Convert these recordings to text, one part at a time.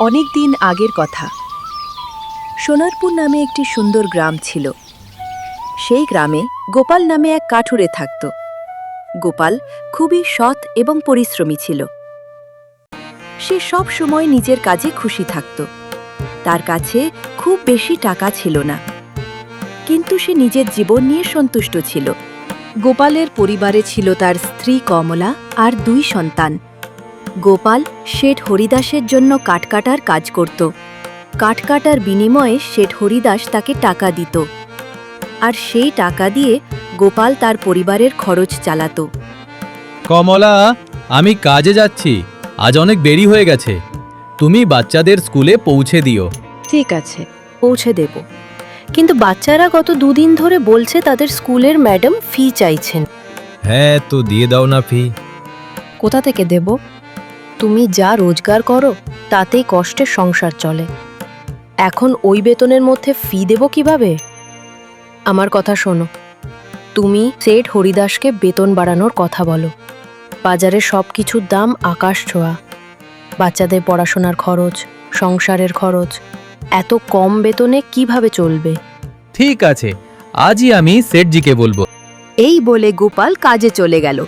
অনেক দিন আগের কথা। সোনারপুর নামে একটি সুন্দর গ্রাম ছিল। সেই গ্রামে গোপাল নামে এক কাঠুরে থাকত। গোপাল খুবই সৎ এবং পরিশ্রমী ছিল। সে সব সময় নিজের কাজে খুশি থাকত। তার কাছে খুব বেশি টাকা ছিল না, কিন্তু সে নিজের জীবন নিয়ে সন্তুষ্ট ছিল। গোপালের পরিবারে ছিল তার স্ত্রী কমলা আর 2 সন্তান। গোপাল শেঠ হরিদাসের জন্য কাঠকাটার কাজ করত। কাঠকাটার বিনিময়ে শেঠ হরিদাস তাকে টাকা দিত, আর সেই টাকা দিয়ে গোপাল তার পরিবারের খরচ চালাত। কমলা, আমি কাজে যাচ্ছি, আজ অনেক দেরি হয়ে গেছে। তুমি বাচ্চাদের স্কুলে পৌঁছে দিও। ঠিক আছে, পৌঁছে দেব। কিন্তু বাচ্চারা গত 2 দিন ধরে বলছে তাদের স্কুলের ম্যাডাম ফি চাইছেন। হ্যাঁ, তো দিয়ে দাও না ফি। কোথা থেকে দেব? তুমি যা রোজগার করো তাতেই কষ্টের সংসার চলে। এখন ওই বেতনের মধ্যে ফি দেব কিভাবে? আমার কথা শোনো, তুমি শেঠ হরিদাসকে বেতন বাড়ানোর কথা বলো। বাজারে সব কিছুর দাম আকাশ ছোঁয়া। বাচ্চাদের পড়াশোনার খরচ, সংসারের খরচ, এত কম বেতনে কিভাবে চলবে? ঠিক আছে, আজই আমি সেঠজিকে বলবো। এই বলে গোপাল কাজে চলে গেল।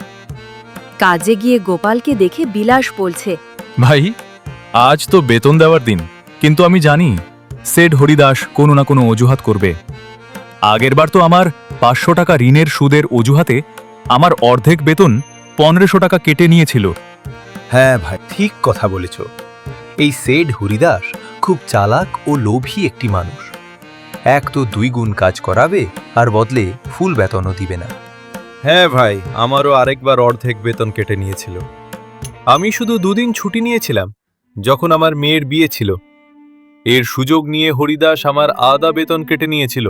কাজে গিয়ে গোপালকে দেখে বিলাস বলছে, ভাই, আজ তো বেতন দেওয়ার দিন, কিন্তু আমি জানি সেঠ হরিদাস কোনো না কোনো অজুহাত করবে। আগেরবার তো আমার 500 টাকা ঋণের সুদের অজুহাতে আমার অর্ধেক বেতন 1500 টাকা কেটে নিয়েছিল। হ্যাঁ ভাই, ঠিক কথা বলেছ। এই সেঠ হরিদাস খুব চালাক ও লোভী একটি মানুষ। এক তো 2 গুণ কাজ করাবে, আর বদলে ফুল বেতনও দিবে না। হ্যাঁ ভাই, আমারও আরেকবার অর্ধেক বেতন কেটে নিয়েছিল। আমি শুধু 2 দিন ছুটি নিয়েছিলাম, যখন আমার মেয়ের বিয়ে ছিল। এর সুযোগ নিয়ে হরিদাস আমার আধা বেতন কেটে নিয়েছিল।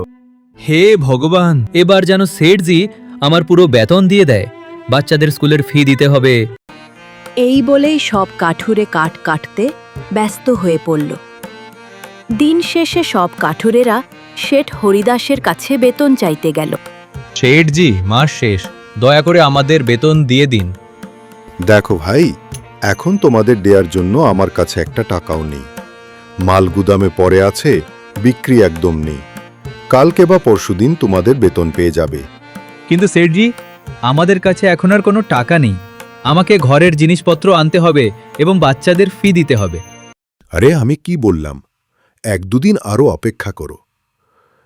হে ভগবান, এবার যেন সেঠজি আমার পুরো বেতন দিয়ে দেয়। বাচ্চাদের স্কুলের ফি দিতে হবে। এই বলেই সব কাঠুরে কাঠ কাটতে ব্যস্ত হয়ে পড়ল। দিন শেষে সব কাঠুরেরা শেঠ হরিদাসের কাছে বেতন চাইতে গেল। সেঠজি, মাস শেষ, দয়া করে আমাদের বেতন দিয়ে দিন। দেখো ভাই, এখন তোমাদের দেওয়ার জন্য আমার কাছে একটা টাকাও নেই। মাল গুদামে পড়ে আছে, বিক্রি একদম নেই। কালকে বা পরশুদিন তোমাদের বেতন পেয়ে যাবে। কিন্তু সেঠজি, আমাদের কাছে এখন আর কোনো টাকা নেই। আমাকে ঘরের জিনিসপত্র আনতে হবে এবং বাচ্চাদের ফি দিতে হবে। আরে, আমি কি বললাম? 1-2 দিন আরও অপেক্ষা করো।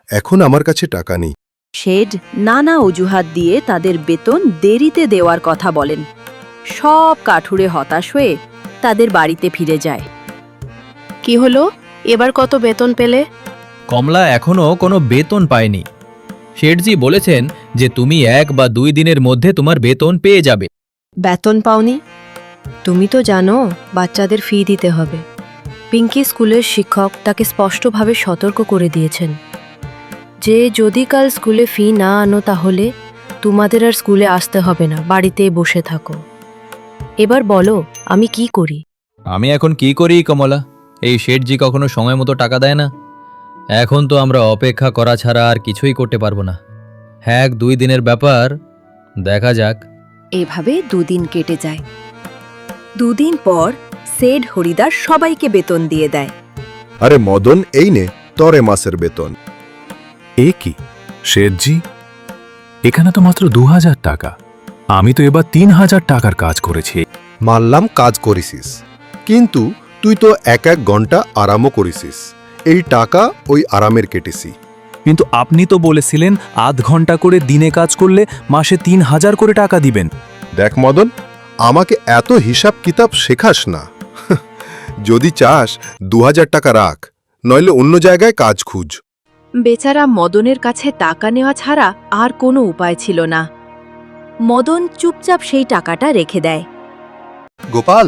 এখন আমার কাছে টাকা নেই। শেঠ নানা অজুহাত দিয়ে তাদের বেতন দেরিতে দেওয়ার কথা বলেন। সব কাঠুরে হতাশ হয়ে তাদের বাড়িতে ফিরে যায়। কি হলো, এবার কত বেতন পেলে? কমলা এখনো কোনো বেতন পায়নি। শেঠজি বলেছেন যে তুমি 1 বা 2 দিনের মধ্যে তোমার বেতন পেয়ে যাবে। বেতন পাওনি? তুমি তো জানো বাচ্চাদের ফি দিতে হবে। পিঙ্কি স্কুলের শিক্ষক তাকে স্পষ্টভাবে সতর্ক করে দিয়েছেন যে যদি কাল স্কুলে ফি না আনো তাহলে তোমাদের আর স্কুলে আসতে হবে না, বাড়িতেই বসে থাকো। এবার বলো, আমি কি করি? আমি এখন কি করি কমলা? এই শেঠজি কখনো সময় মতো টাকা দেয় না। এখন তো আমরা অপেক্ষা করা ছাড়া আর কিছুই করতে পারবো না। 1-2 দিনের ব্যাপার, দেখা যাক। এভাবে 2 দিন কেটে যায়। 2 দিন পর সেঠ হরিদাস সবাইকে বেতন দিয়ে দেয়। আরে মদন, এই নে তরে মাসের বেতন। এ কি শেঠজি, এখানে তো মাত্র 2000 টাকা। আমি তো এবার 3000 টাকার কাজ করেছি। মানলাম কাজ করেছিস, কিন্তু তুই তো 1 ঘন্টা আরামও করেছিস। এই টাকা ওই আরামের কেটেছি। কিন্তু আপনি তো বলেছিলেন আধ ঘন্টা করে দিনে কাজ করলে মাসে 3000 করে টাকা দিবেন। দেখ মদন, আমাকে এত হিসাব কিতাব শেখাস না। যদি চাস 2000 টাকা রাখ, নইলে অন্য জায়গায় কাজ খুঁজ। বেচারা মদনের কাছে টাকা নেওয়া ছাড়া আর কোনো উপায় ছিল না। মদন চুপচাপ সেই টাকাটা রেখে দেয়। গোপাল,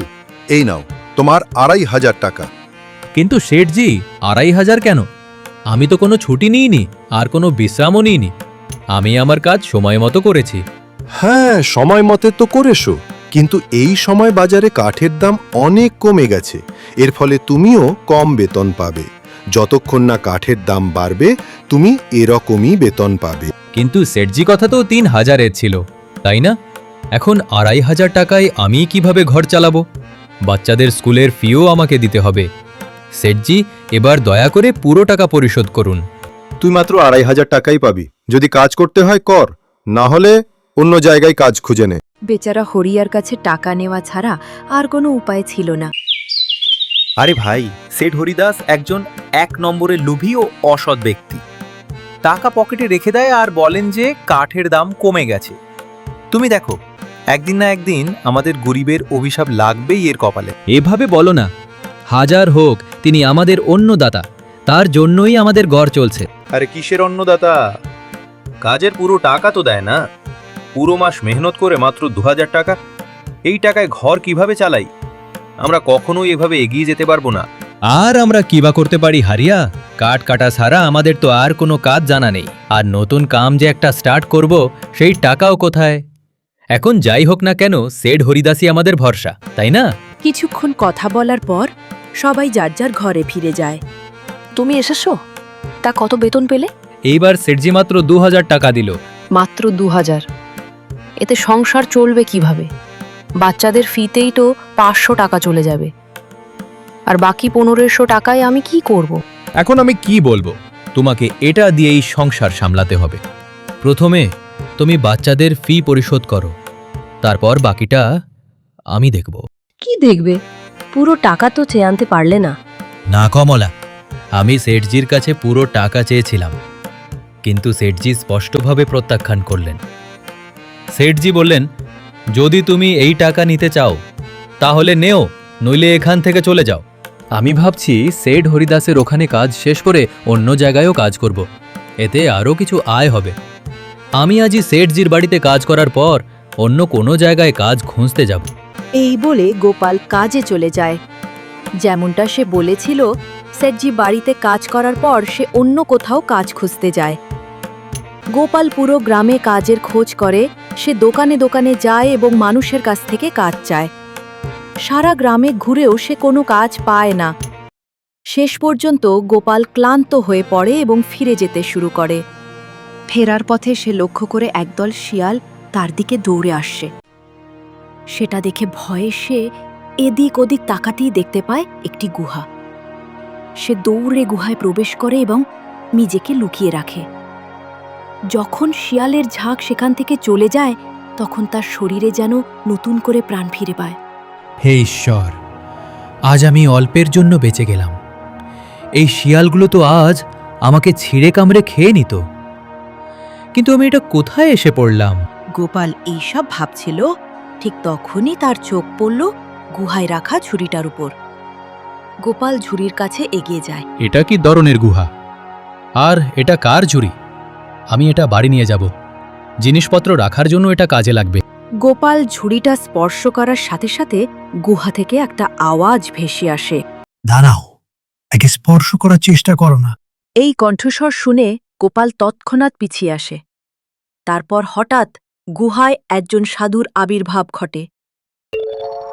এই নাও তোমার 2500 টাকা। কিন্তু শেঠজি, 2500 কেন? আমি তো কোনো ছুটি নিইনি, আর কোনো বিশ্রামও নিইনি। আমি আমার কাজ সময় মতো করেছি। হ্যাঁ, সময় মতে তো করেছো, কিন্তু এই সময় বাজারে কাঠের দাম অনেক কমে গেছে। এর ফলে তুমিও কম বেতন পাবে। যতক্ষণ না কাঠের দাম বাড়বে, তুমি এরকমই বেতন পাবে। কিন্তু সেঠজি কথা তো 3000-এর ছিল, তাই না? এখন 2500 টাকায় আমি কিভাবে ঘর চালাবো? বাচ্চাদের স্কুলের ফিও আমাকে দিতে হবে। সেটজি, এবার দয়া করে পুরো টাকা পরিশোধ করুন। তুই মাত্র 2,500 টাকাই পাবি। যদি কাজ করতে হয় কর, না হলে অন্য জায়গায় কাজ খুঁজে নে। বেচারা হরিয়ার কাছে টাকা নেওয়া ছাড়া আর কোনো উপায় ছিল না। আরে ভাই, সেট হরিদাস একজন 1 নম্বরের লোভী ও অসৎ ব্যক্তি। টাকা পকেটে রেখে দেয় আর বলেন যে কাঠের দাম কমে গেছে। তুমি দেখো, একদিন না একদিন আমাদের গরিবের অভিশাপ লাগবেই এর কপালে। এভাবে বলো না। হাজার হোক তিনি আমাদের অন্নদাতা, তার জন্যই আমাদের ঘর চলছে। আরে কিসের অন্নদাতা? কাজের পুরো টাকা তো দেয় না। পুরো মাস মেহনত করে মাত্র 2000 টাকা। এই টাকায় ঘর কিভাবে চালাই? আমরা কখনোই এভাবে এগিয়ে যেতে পারবো না। আর আমরা কিবা করতে পারি হারিয়া? কাঠ কাটা ছাড়া আমাদের তো আর কোনো কাজ জানা নেই। আর নতুন কাম যে একটা স্টার্ট করব, সেই টাকাও কোথায়? এখন যাই হোক না কেন, সেট হরিদাসই আমাদের ভরসা, তাই না? কিছুক্ষণ কথা বলার পর সবাই যার যার ঘরে ফিরে যায়। তুমি এসেছো? তা কত বেতন পেলে? এইবার সেটজি মাত্র 2000 টাকা দিল। মাত্র 2000? এতে সংসার চলবে কিভাবে? বাচ্চাদের ফিতেই তো 500 টাকা চলে যাবে, আর বাকি 1500 টাকায় আমি কি করব? এখন আমি কি বলবো? তোমাকে এটা দিয়েই সংসার সামলাতে হবে। প্রথমে তুমি বাচ্চাদের ফি পরিশোধ করো, তারপর বাকিটা আমি দেখব। কি দেখবে? পুরো টাকা তো চেয়ে আনতে পারলে না। না কমলা, আমি সেটজির কাছে পুরো টাকা চেয়েছিলাম, কিন্তু সেটজি স্পষ্টভাবে প্রত্যাখ্যান করলেন। সেটজি বললেন, যদি তুমি এই টাকা নিতে চাও তাহলে নেও, নইলে এখান থেকে চলে যাও। আমি ভাবছি সেট হরিদাসের ওখানে কাজ শেষ করে অন্য জায়গায়ও কাজ করব, এতে আরও কিছু আয় হবে। আমি আজই সেটজির বাড়িতে কাজ করার পর অন্য কোনো জায়গায় কাজ খুঁজতে যাব। এই বলে গোপাল কাজে চলে যায়। যেমনটা সে বলেছিল, সেটজি বাড়িতে কাজ করার পর সে অন্য কোথাও কাজ খুঁজতে যায়। গোপাল পুরো গ্রামে কাজের খোঁজ করে। সে দোকানে দোকানে যায় এবং মানুষের কাছ থেকে কাজ চায়। সারা গ্রামে ঘুরেও সে কোনো কাজ পায় না। শেষ পর্যন্ত গোপাল ক্লান্ত হয়ে পড়ে এবং ফিরে যেতে শুরু করে। ফেরার পথে সে লক্ষ্য করে একদল শিয়াল তার দিকে দৌড়ে আসছে। সেটা দেখে ভয়ে সে এদিক ওদিক তাকাতেই দেখতে পায় একটি গুহা। সে দৌড়ে গুহায় প্রবেশ করে এবং নিজেকে লুকিয়ে রাখে। যখন শিয়ালের ঝাঁক সেখান থেকে চলে যায়, তখন তার শরীরে যেন নতুন করে প্রাণ ফিরে পায়। হে ঈশ্বর, আজ আমি অল্পের জন্য বেঁচে গেলাম। এই শিয়ালগুলো তো আজ আমাকে ছিঁড়ে কামড়ে খেয়ে নিত, কিন্তু আমি এটা কোথায় এসে পড়লাম? গোপাল এইসব ভাবছিল, ঠিক তখনই তার চোখ পড়ল গুহায় রাখা ঝুড়িটার উপর। গোপাল ঝুড়ির কাছে এগিয়ে যায়। এটা কি ধরনের গুহা? আর এটা কার ঝুড়ি? আমি এটা বাড়ি নিয়ে যাব। জিনিসপত্র রাখার জন্য এটা কাজে লাগবে। গোপাল ঝুড়িটা স্পর্শ করার সাথে সাথে গুহা থেকে একটা আওয়াজ ভেসে আসে। দাঁড়াও, একে স্পর্শ করার চেষ্টা করো না। এই কণ্ঠস্বর শুনে গোপাল তৎক্ষণাৎ পিছিয়ে আসে। তারপর হঠাৎ গুহায় একজন সাধুর আবির্ভাব ঘটে।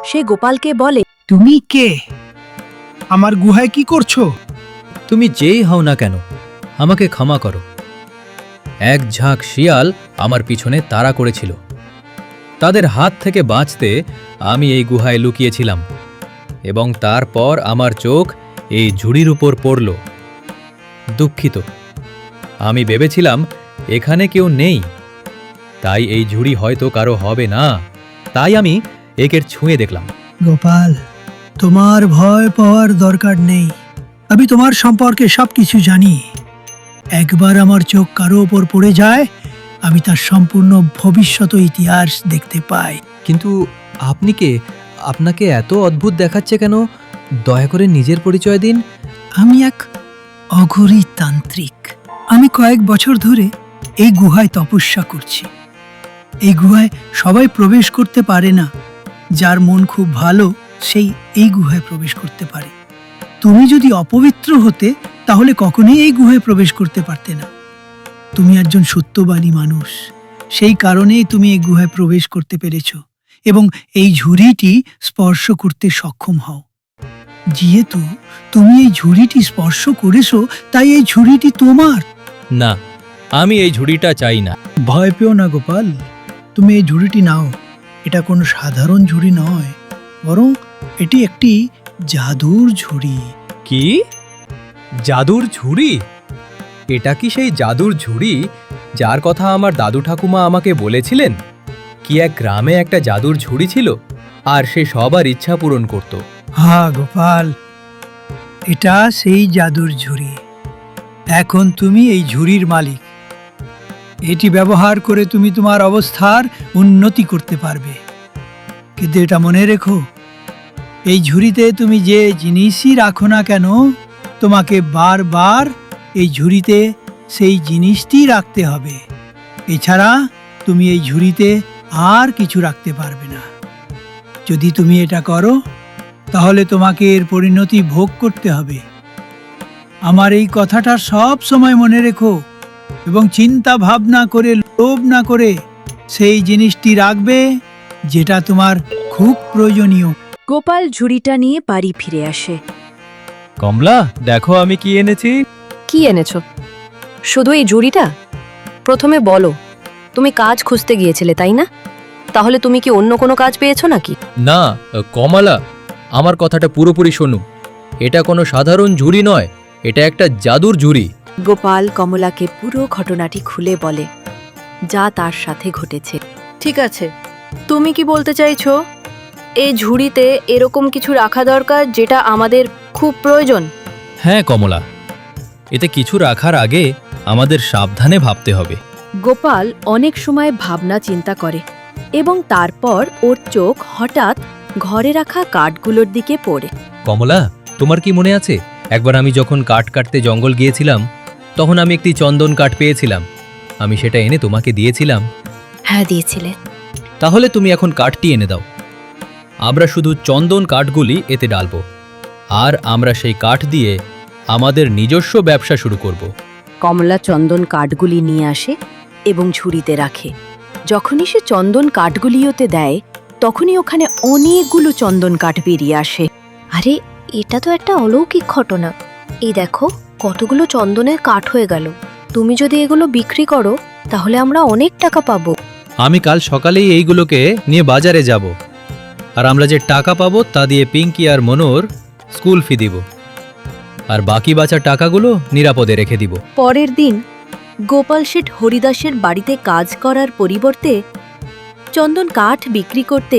সে গোপালকে বলে, তুমি কে? আমার গুহায় কি করছো? তুমি যেই হও না কেন, আমাকে ক্ষমা করো। এক ঝাঁক শিয়াল আমার পিছনে তাড়া করেছিল। তাদের হাত থেকে বাঁচতে আমি এই গুহায় লুকিয়েছিলাম, এবং তারপর আমার চোখ এই ঝুড়ির উপর পড়ল। দুঃখিত, আমি ভেবেছিলাম এখানে কেউ নেই, তাই এই ঝুড়ি হয়তো কারো হবে না, তাই আমি একের ছুঁয়ে দেখলাম। গোপাল, তোমার ভয় পাওয়ার দরকার নেই। আমি তোমার সম্পর্কে সবকিছু জানি। একবার আমার চোখ কারো ওপর পড়ে যায়, আমি তার সম্পূর্ণ ভবিষ্যৎ ইতিহাস দেখতে পাই। কিন্তু আপনি কে? আপনাকে এত অদ্ভুত দেখাচ্ছে কেন? দয়া করে নিজের পরিচয় দিন। আমি এক অঘরী তান্ত্রিক। আমি কয়েক বছর ধরে এই গুহায় তপস্যা করছি। এই গুহায় সবাই প্রবেশ করতে পারে না। যার মন খুব ভালো সেই এই গুহায় প্রবেশ করতে পারে। তুমি যদি অপবিত্র হতে তাহলে কখনোই এই গুহায় প্রবেশ করতে পারতে না। তুমি একজন সত্যবাদী মানুষ, সেই কারণেই তুমি এই গুহায় প্রবেশ করতে পেরেছ এবং এই ঝুড়িটি স্পর্শ করতে সক্ষম হও। যেহেতু তুমি এই ঝুড়িটি স্পর্শ করেছো, তাই এই ঝুড়িটি তোমার। না, আমি এই ঝুড়িটা চাই না। ভয় পেও না গোপাল, তুমি এই ঝুড়িটি নাও। এটা কোনো সাধারণ ঝুড়ি নয়, বরং এটি একটি জাদুর ঝুড়ি। কি জাদুর ঝুড়ি? এটা কি সেই জাদুর ঝুড়ি যার কথা আমার দাদু ঠাকুমা আমাকে বলেছিলেন? কি এক গ্রামে একটা জাদুর ঝুড়ি ছিল আর সে সবার ইচ্ছা পূরণ করত। হ্যাঁ গোপাল, এটা সেই জাদুর ঝুড়ি। এখন তুমি এই ঝুড়ির মালিক। এটি ব্যবহার করে তুমি তোমার অবস্থার উন্নতি করতে পারবে। কিন্তু এটা মনে রেখো, এই ঝুড়িতে তুমি যে জিনিসই রাখো না কেন, তোমাকে বারবার এই ঝুড়িতে সেই জিনিসটি রাখতে হবে। এছাড়া তুমি এই ঝুড়িতে আর কিছু রাখতে পারবে না। যদি তুমি এটা করো, তাহলে তোমাকে এর পরিণতি ভোগ করতে হবে। আমার এই কথাটা সব সময় মনে রেখো এবং চিন্তা ভাবনা করে, লোভ না করে সেই জিনিসটি রাখবে যেটা তোমার খুব প্রয়োজনীয়। গোপাল ঝুড়িটা নিয়ে বাড়ি ফিরে আসে। কমলা, দেখো আমি কি এনেছি। কি এনেছো? শুধু এই ঝুড়িটা? প্রথমে বলো, তুমি কাজ খুঁজতে গিয়েছিলে তাই না? তাহলে তুমি কি অন্য কোনো কাজ পেয়েছো নাকি? না কমলা, আমার কথাটা পুরোপুরি শোনো। এটা কোনো সাধারণ ঝুড়ি নয়, এটা একটা জাদুর ঝুড়ি। গোপাল কমলাকে পুরো ঘটনাটি খুলে বলে, যা তার সাথে ঘটেছে। ঠিক আছে, তুমি কি বলতে চাইছো এই ঝুড়িতে এরকম কিছু রাখা দরকার যেটা আমাদের খুব প্রয়োজন? হ্যাঁ কমলা, এতে কিছু রাখার আগে আমাদের সাবধানে ভাবতে হবে। গোপাল অনেক সময় ভাবনা চিন্তা করে এবং তারপর ওর চোখ হঠাৎ ঘরে রাখা কাঠগুলোর দিকে পড়ে। কমলা, তোমার কি মনে আছে একবার আমি যখন কাঠ কাটতে জঙ্গল গিয়েছিলাম, তখন আমি একটি চন্দন কাঠ পেয়েছিলাম। আমি সেটা এনে তোমাকে দিয়েছিলাম। হ্যাঁ, দিয়েছিলে। তাহলে তুমি এখন কাঠটি এনে দাও। আমরা শুধু চন্দন কাঠগুলি এতে ডালবো, আর আমরা সেই কাঠ দিয়ে আমাদের নিজস্ব ব্যবসা শুরু করব। কমলা চন্দন কাঠগুলি নিয়ে আসে এবং ঝুড়িতে রাখে। যখনই সে চন্দন কাঠগুলি ওতে দেয়, তখনই ওখানে অনেকগুলো চন্দন কাঠ বেরিয়ে আসে। আরে, এটা তো একটা অলৌকিক ঘটনা। এই দেখো, কতগুলো চন্দনের কাঠ হয়ে গেল। তুমি যদি এগুলো বিক্রি করো, তাহলে আমরা অনেক টাকা পাবো। আমি কাল সকালেই এইগুলোকে নিয়ে বাজারে যাব, আর আমরা যে টাকা পাবো তা দিয়ে পিঙ্কি আর মনোর স্কুল ফি দিব, আর বাকি বাঁচা টাকাগুলো নিরাপদে রেখে দিব। পরের দিন গোপাল শেঠ হরিদাসের বাড়িতে কাজ করার পরিবর্তে চন্দন কাঠ বিক্রি করতে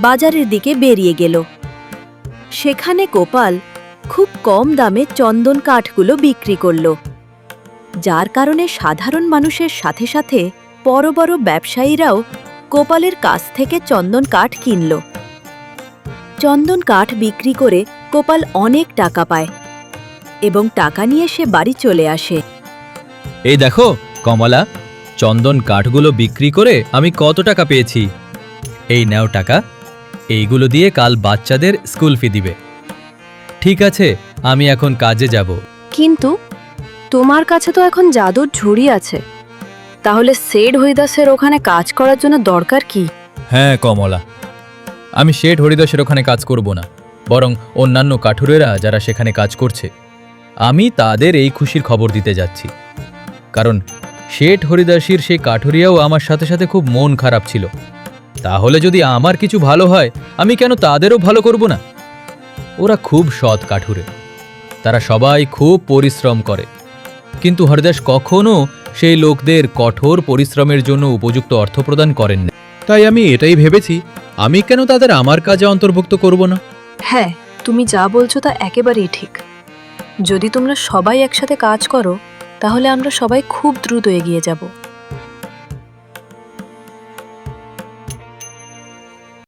বাজারের দিকে বেরিয়ে গেল। সেখানে গোপাল খুব কম দামে চন্দন কাঠগুলো বিক্রি করল, যার কারণে সাধারণ মানুষের সাথে সাথে বড় বড় ব্যবসায়ীরাও গোপালের কাছ থেকে চন্দন কাঠ কিনল। চন্দন কাঠ বিক্রি করে গোপাল অনেক টাকা পায় এবং টাকা নিয়ে সে বাড়ি চলে আসে। এই দেখো কমলা, চন্দন কাঠগুলো বিক্রি করে আমি কত টাকা পেয়েছি। এই নাও টাকা, এইগুলো দিয়ে কাল বাচ্চাদের স্কুল ফি দিবে। ঠিক আছে, আমি এখন কাজে যাব। কিন্তু তোমার কাছে তো এখন জাদুর ঝুড়ি আছে, তাহলে সেড হরিদাসের ওখানে কাজ করার জন্য দরকার কি? হ্যাঁ কমলা, আমি শেঠ হরিদাসের ওখানে কাজ করব না, বরং অন্যান্য কাঠুরেরা যারা সেখানে কাজ করছে, আমি তাদের এই খুশির খবর দিতে যাচ্ছি। কারণ শেঠ হরিদাসীর সেই কাঠুরিয়াও আমার সাথে সাথে খুব মন খারাপ ছিল। তাহলে যদি আমার কিছু ভালো হয়, আমি কেন তাদেরও ভালো করব না? ওরা খুব সৎ কাঠুরে, তারা সবাই খুব পরিশ্রম করে, কিন্তু হরিদাস কখনো সেই লোকদের কঠোর পরিশ্রমের জন্য উপযুক্ত অর্থ প্রদান করেন না। তাই আমি এটাই ভেবেছি, আমি কেন তাদের আমার কাজে অন্তর্ভুক্ত করব না। হ্যাঁ, তুমি যা বলছো তা একেবারেই ঠিক। যদি তোমরা সবাই একসাথে কাজ করো, তাহলে আমরা সবাই খুব দ্রুত এগিয়ে যাব।